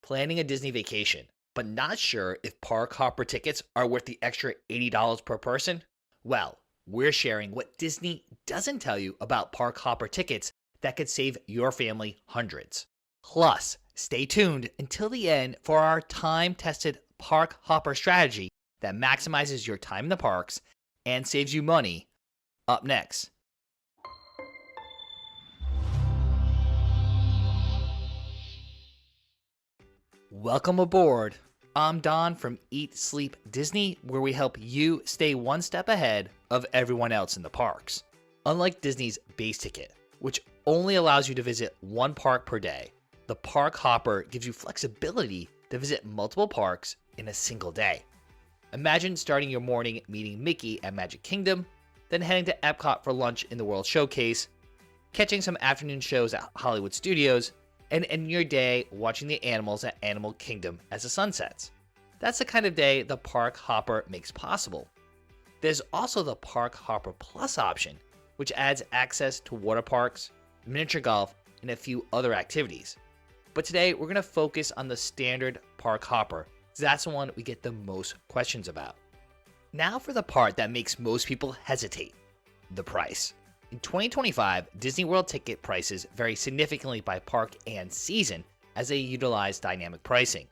Planning a Disney vacation, but not sure if park hopper tickets are worth the extra $80 per person? Well, we're sharing what Disney doesn't tell you about park hopper tickets that could save your family hundreds. Plus, stay tuned until the end for our time tested park hopper strategy that maximizes your time in the parks and saves you money. Up next. Welcome aboard. I'm Don from Eat Sleep Disney, where we help you stay one step ahead of everyone else in the parks. Unlike Disney's base ticket, which only allows you to visit one park per day, the Park Hopper gives you flexibility to visit multiple parks in a single day. Imagine starting your morning meeting Mickey at Magic Kingdom, then heading to Epcot for lunch in the World Showcase, catching some afternoon shows at Hollywood Studios, and end your day watching the animals at Animal Kingdom as the sun sets. That's the kind of day the Park Hopper makes possible. There's also the Park Hopper Plus option, which adds access to water parks, miniature golf, and a few other activities. But today we're going to focus on the standard Park Hopper, because that's the one we get the most questions about. Now for the part that makes most people hesitate, the price. In 2025, Disney World ticket prices vary significantly by park and season as they utilize dynamic pricing.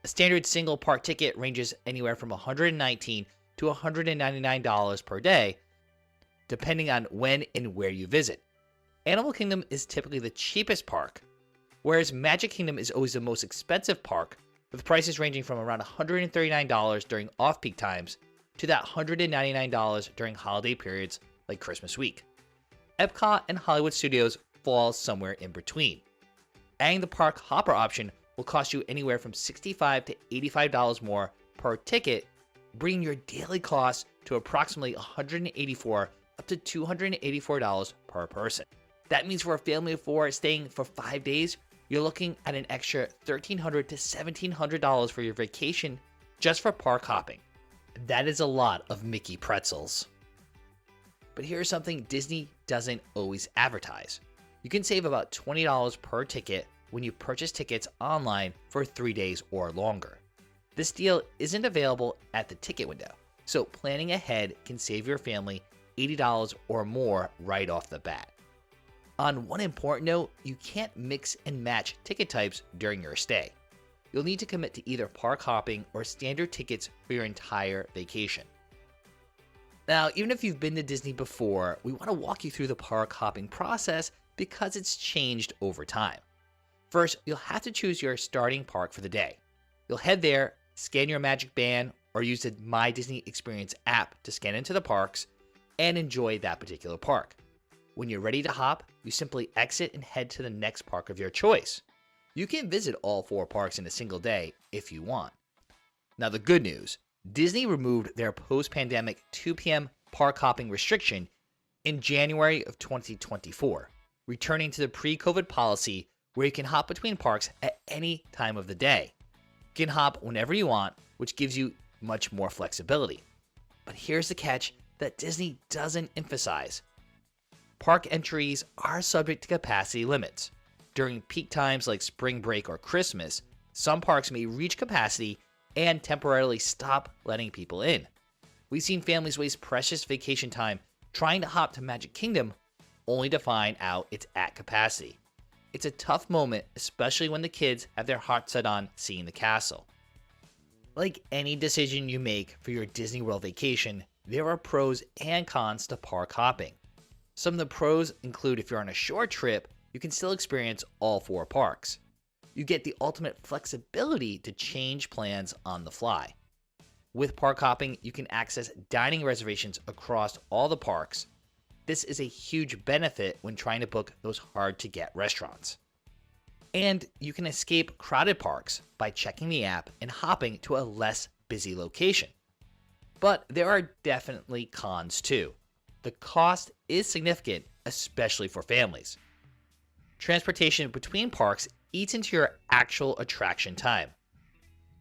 A standard single park ticket ranges anywhere from $119 to $199 per day, depending on when and where you visit. Animal Kingdom is typically the cheapest park, whereas Magic Kingdom is always the most expensive park, with prices ranging from around $139 during off-peak times to that $199 during holiday periods like Christmas week. Epcot and Hollywood Studios fall somewhere in between. Adding the Park Hopper option will cost you anywhere from $65 to $85 more per ticket, bringing your daily cost to approximately $184 up to $284 per person. That means for a family of four staying for 5 days, you're looking at an extra $1,300 to $1,700 for your vacation just for park hopping. That is a lot of Mickey pretzels. But here's something Disney doesn't always advertise. You can save about $20 per ticket when you purchase tickets online for 3 days or longer. This deal isn't available at the ticket window, so planning ahead can save your family $80 or more right off the bat. On one important note, you can't mix and match ticket types during your stay. You'll need to commit to either park hopping or standard tickets for your entire vacation. Now, even if you've been to Disney before, we want to walk you through the park hopping process because it's changed over time. First, you'll have to choose your starting park for the day. You'll head there, scan your Magic Band, or use the My Disney Experience app to scan into the parks and enjoy that particular park. When you're ready to hop, you simply exit and head to the next park of your choice. You can visit all 4 parks in a single day if you want. Now, the good news. Disney removed their post-pandemic 2 p.m. park hopping restriction in January of 2024, returning to the pre-COVID policy where you can hop between parks at any time of the day. You can hop whenever you want, which gives you much more flexibility. But here's the catch that Disney doesn't emphasize. Park entries are subject to capacity limits. During peak times like spring break or Christmas, some parks may reach capacity and temporarily stop letting people in. We've seen families waste precious vacation time trying to hop to Magic Kingdom only to find out it's at capacity. It's a tough moment, especially when the kids have their heart set on seeing the castle. Like any decision you make for your Disney World vacation, there are pros and cons to park hopping. Some of the pros include if you're on a short trip, you can still experience all 4 parks. You get the ultimate flexibility to change plans on the fly. With park hopping, you can access dining reservations across all the parks. This is a huge benefit when trying to book those hard-to-get restaurants. And you can escape crowded parks by checking the app and hopping to a less busy location. But there are definitely cons too. The cost is significant, especially for families. Transportation between parks eats into your actual attraction time.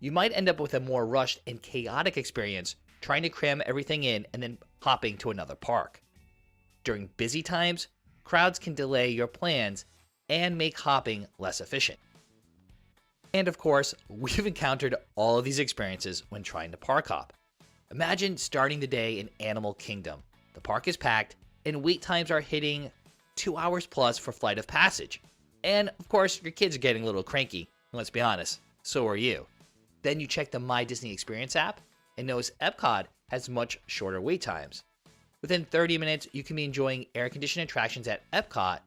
You might end up with a more rushed and chaotic experience trying to cram everything in and then hopping to another park. During busy times, crowds can delay your plans and make hopping less efficient. And of course, we've encountered all of these experiences when trying to park hop. Imagine starting the day in Animal Kingdom. The park is packed, and wait times are hitting 2 hours plus for Flight of Passage. And of course, your kids are getting a little cranky. Let's be honest, so are you. Then you check the My Disney Experience app and notice Epcot has much shorter wait times. Within 30 minutes, you can be enjoying air-conditioned attractions at Epcot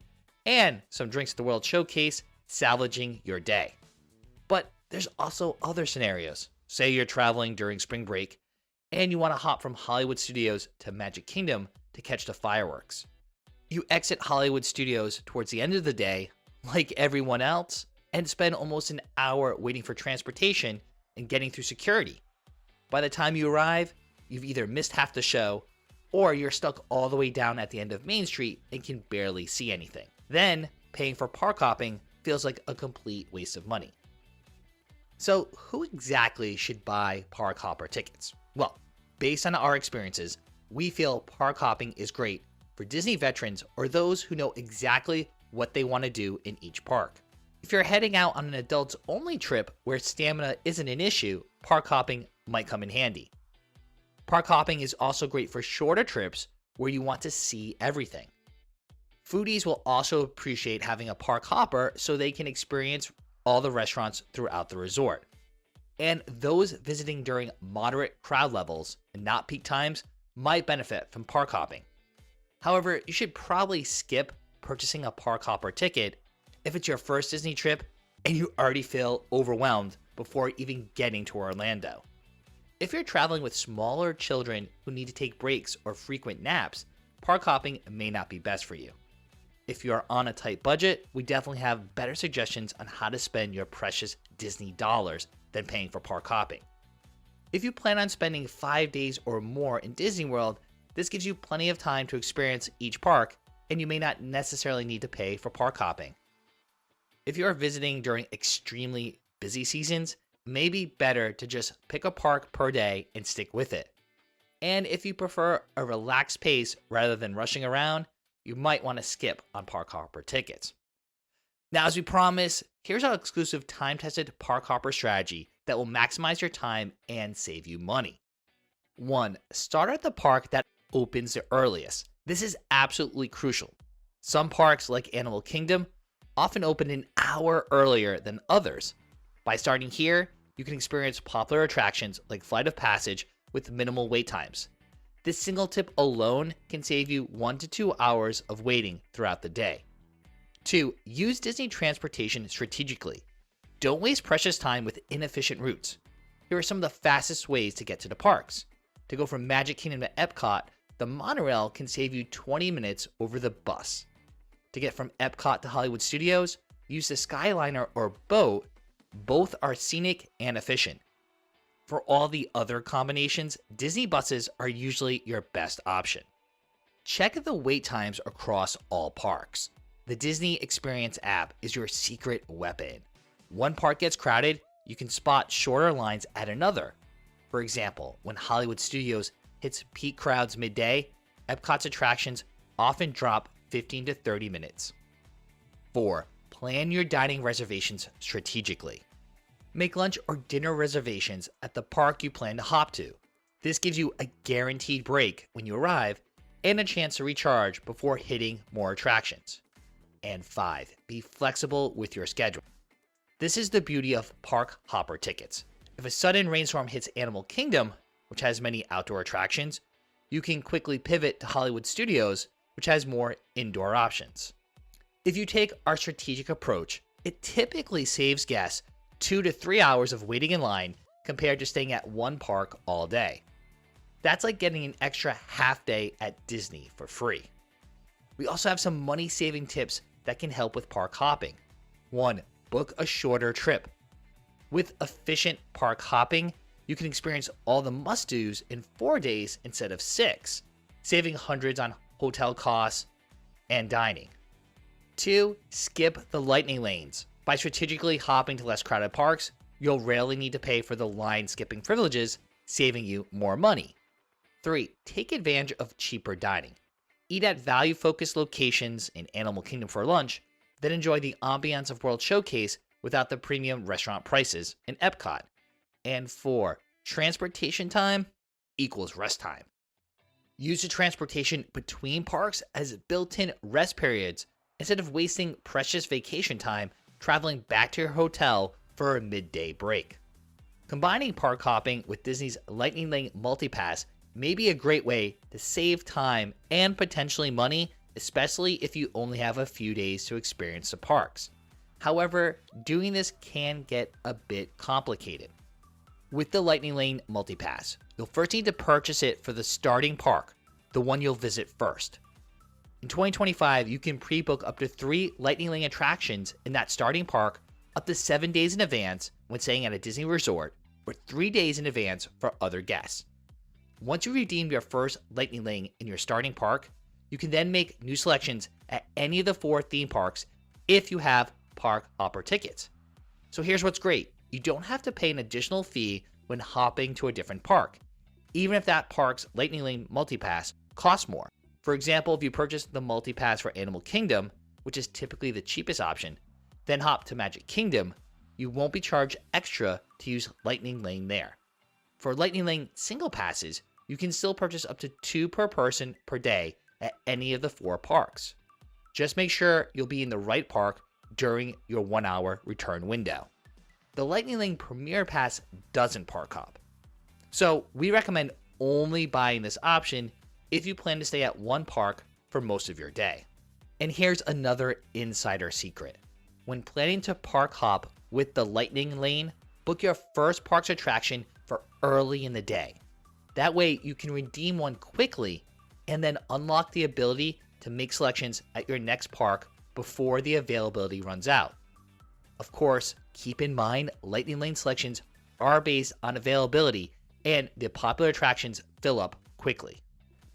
and some drinks at the World Showcase, salvaging your day. But there's also other scenarios. Say you're traveling during spring break and you want to hop from Hollywood Studios to Magic Kingdom to catch the fireworks. You exit Hollywood Studios towards the end of the day, like everyone else, and spend almost an hour waiting for transportation and getting through security. By the time you arrive, you've either missed half the show or you're stuck all the way down at the end of Main Street and can barely see anything. Then, paying for park hopping feels like a complete waste of money. So, who exactly should buy park hopper tickets? Well, based on our experiences, we feel park hopping is great for Disney veterans or those who know exactly what they want to do in each park. If you're heading out on an adults-only trip where stamina isn't an issue, park hopping might come in handy. Park hopping is also great for shorter trips where you want to see everything. Foodies will also appreciate having a park hopper so they can experience all the restaurants throughout the resort. And those visiting during moderate crowd levels and not peak times might benefit from park hopping. However, you should probably skip purchasing a park hopper ticket if it's your first Disney trip and you already feel overwhelmed before even getting to Orlando. If you're traveling with smaller children who need to take breaks or frequent naps, park hopping may not be best for you. If you are on a tight budget, we definitely have better suggestions on how to spend your precious Disney dollars than paying for park hopping. If you plan on spending 5 days or more in Disney World, this gives you plenty of time to experience each park, and you may not necessarily need to pay for park hopping. If you are visiting during extremely busy seasons, it may be better to just pick a park per day and stick with it. And if you prefer a relaxed pace rather than rushing around, you might want to skip on park hopper tickets. Now, as we promised, here's our exclusive time-tested park hopper strategy that will maximize your time and save you money. 1. Start at the park that opens the earliest. This is absolutely crucial. Some parks, like Animal Kingdom, often open an hour earlier than others. By starting here, you can experience popular attractions like Flight of Passage with minimal wait times. This single tip alone can save you 1 to 2 hours of waiting throughout the day. 2. Use Disney transportation strategically. Don't waste precious time with inefficient routes. Here are some of the fastest ways to get to the parks. To go from Magic Kingdom to Epcot, the monorail can save you 20 minutes over the bus. To get from Epcot to Hollywood Studios, use the Skyliner or boat. Both are scenic and efficient. For all the other combinations, Disney buses are usually your best option. Check the wait times across all parks. The Disney Experience app is your secret weapon. One park gets crowded, you can spot shorter lines at another. For example, when Hollywood Studios hits peak crowds midday, Epcot's attractions often drop 15 to 30 minutes. 4. Plan your dining reservations strategically. Make lunch or dinner reservations at the park you plan to hop to. This gives you a guaranteed break when you arrive and a chance to recharge before hitting more attractions. And 5. Be flexible with your schedule. This is the beauty of park hopper tickets. If a sudden rainstorm hits Animal Kingdom, which has many outdoor attractions, you can quickly pivot to Hollywood Studios, which has more indoor options. If you take our strategic approach, it typically saves guests 2 to 3 hours of waiting in line compared to staying at one park all day. That's like getting an extra half day at Disney for free. We also have some money-saving tips that can help with park hopping. 1. Book a shorter trip. With efficient park hopping, you can experience all the must-dos in 4 days instead of 6, saving hundreds on hotel costs and dining. 2. Skip the lightning lanes. By strategically hopping to less crowded parks, you'll rarely need to pay for the line skipping privileges, saving you more money. 3. Take advantage of cheaper dining. Eat at value-focused locations in Animal Kingdom for lunch, then enjoy the ambiance of World Showcase without the premium restaurant prices in Epcot. And 4. Transportation time equals rest time. Use the transportation between parks as built-in rest periods instead of wasting precious vacation time traveling back to your hotel for a midday break. Combining park hopping with Disney's Lightning Lane Multipass may be a great way to save time and potentially money, especially if you only have a few days to experience the parks. However, doing this can get a bit complicated. With the Lightning Lane Multipass, you'll first need to purchase it for the starting park, the one you'll visit first. In 2025, you can pre-book up to 3 Lightning Lane attractions in that starting park up to 7 days in advance when staying at a Disney resort, or 3 days in advance for other guests. Once you redeem your first Lightning Lane in your starting park, you can then make new selections at any of the 4 theme parks if you have park hopper tickets. So here's what's great. You don't have to pay an additional fee when hopping to a different park, even if that park's Lightning Lane Multipass costs more. For example, if you purchase the Multipass for Animal Kingdom, which is typically the cheapest option, then hop to Magic Kingdom, you won't be charged extra to use Lightning Lane there. For Lightning Lane single passes, you can still purchase up to 2 per person per day at any of the 4 parks. Just make sure you'll be in the right park during your 1-hour return window. The Lightning Lane Premier Pass doesn't park hop, so we recommend only buying this option if you plan to stay at one park for most of your day. And here's another insider secret. When planning to park hop with the Lightning Lane, book your first park's attraction for early in the day. That way you can redeem one quickly and then unlock the ability to make selections at your next park before the availability runs out. Of course, keep in mind Lightning Lane selections are based on availability and the popular attractions fill up quickly.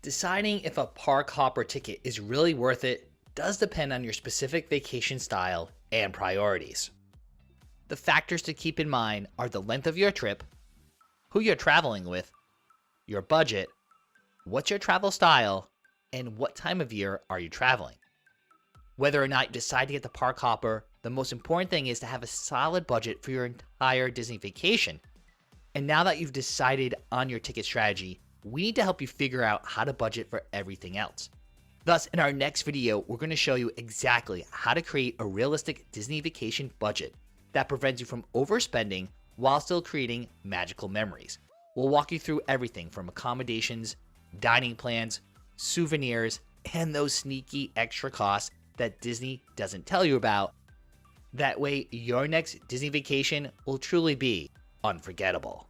Deciding if a park hopper ticket is really worth it does depend on your specific vacation style and priorities. The factors to keep in mind are the length of your trip, who you're traveling with, your budget, what's your travel style, and what time of year are you traveling. Whether or not you decide to get the park hopper, the most important thing is to have a solid budget for your entire Disney vacation. And now that you've decided on your ticket strategy, we need to help you figure out how to budget for everything else. Thus, in our next video, we're going to show you exactly how to create a realistic Disney vacation budget that prevents you from overspending while still creating magical memories. We'll walk you through everything from accommodations, dining plans, souvenirs, and those sneaky extra costs that Disney doesn't tell you about. That way, your next Disney vacation will truly be unforgettable.